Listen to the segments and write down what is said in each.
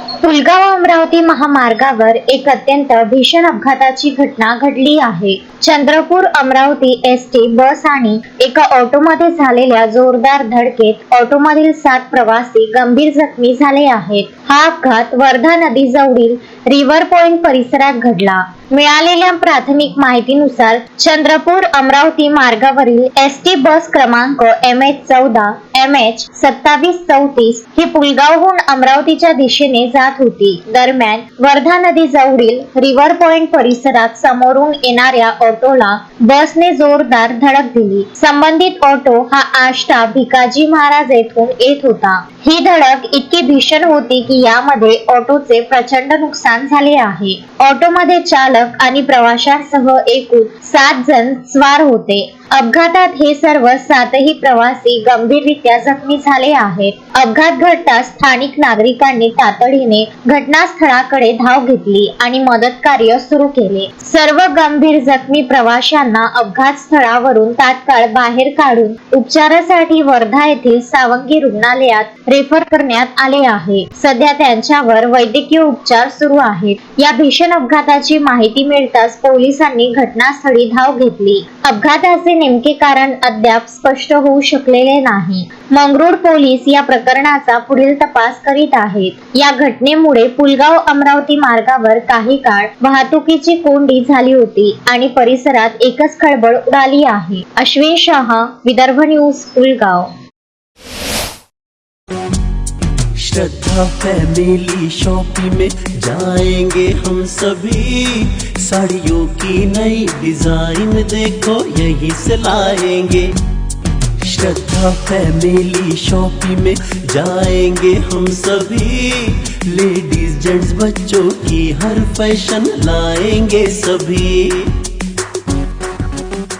पुलगाव अमरावती महामार्गावर एक अत्यंत भीषण अपघाताची घटना घडली आहे. चंद्रपूर अमरावती एसटी बस आणि एका ऑटोमध्ये झालेल्या जोरदार धडकेत ऑटोमधील 7 प्रवासी गंभीर जखमी झाले आहेत. हा अपघात वर्धा नदीजवळील रिव्हर पॉइंट परिसरात घडला. मिळालेल्या प्राथमिक माहितीनुसार चंद्रपूर अमरावती मार्गावरील एसटी बस क्रमांक MH14 MH2734 ही पुलगावहून अमरावतीच्या दिशेने जात होती. दरम्यान वर्धा नदीजवळील रिव्हर पॉइंट परिसरात समोरून येणाऱ्या ऑटोला बसने जोरदार धडक दिली. संबंधित ऑटो हा आष्टा भिकाजी महाराज येथून येत होता. ही धडक इतकी भीषण होती की यामध्ये ऑटोचे प्रचंड नुकसान झाले आहे. ऑटोमध्ये चालक आणि प्रवाशांसह एकूण 7 जण स्वार होते. अपघातात हे सर्व 7ही प्रवासी गंभीररित्या जखमी झाले आहेत. अपघात घडताच स्थानिक नागरिकांनी तातडीने घटनास्थळाकडे धाव घेतली आणि मदत कार्य सुरू केले. सर्व गंभीर जखमी प्रवाशांना अपघात स्थळावरून तात्काळ बाहेर काढून उपचारासाठी वर्धा येथील सावंगी रुग्णालयात रेफर करण्यात आले आहे. सध्या त्यांच्यावर वैद्यकीय उपचार सुरू आहेत. या भीषण अपघाताची माहिती मिळताच पोलिसांनी घटनास्थळी धाव घेतली. अपघाताचे नेमके कारण अद्याप स्पष्ट होऊ शकलेले नाही. मंगरुळ पोलीस या प्रकरणाचा पुढील तपास करीत आहेत. या घटनेमुळे पुलगाव अमरावती मार्गावर काही काळ वाहतुकीची कोंडी झाली होती आणि परिसरात एकच खळबळ उडाली आहे. अश्विन शहा, विदर्भ न्यूज, पुलगाव. श्रद्धा फैमिली शॉपिंग में जाएंगे हम सभी, साड़ियों की नई डिजाइन देखो यहीं से लाएंगे। श्रद्धा फैमिली शॉपिंग में जाएंगे हम सभी, लेडीज जेंट्स बच्चों की हर फैशन लाएंगे सभी।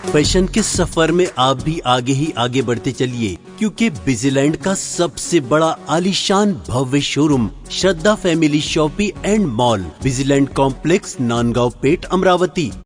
फैशन के सफर में आप भी आगे ही आगे बढ़ते चलिए, क्योंकि बिजीलैंड का सबसे बड़ा आलीशान भव्य showroom Shraddha family shopping and mall, बिजीलैंड कॉम्प्लेक्स, नांदगांव पेठ, अमरावती।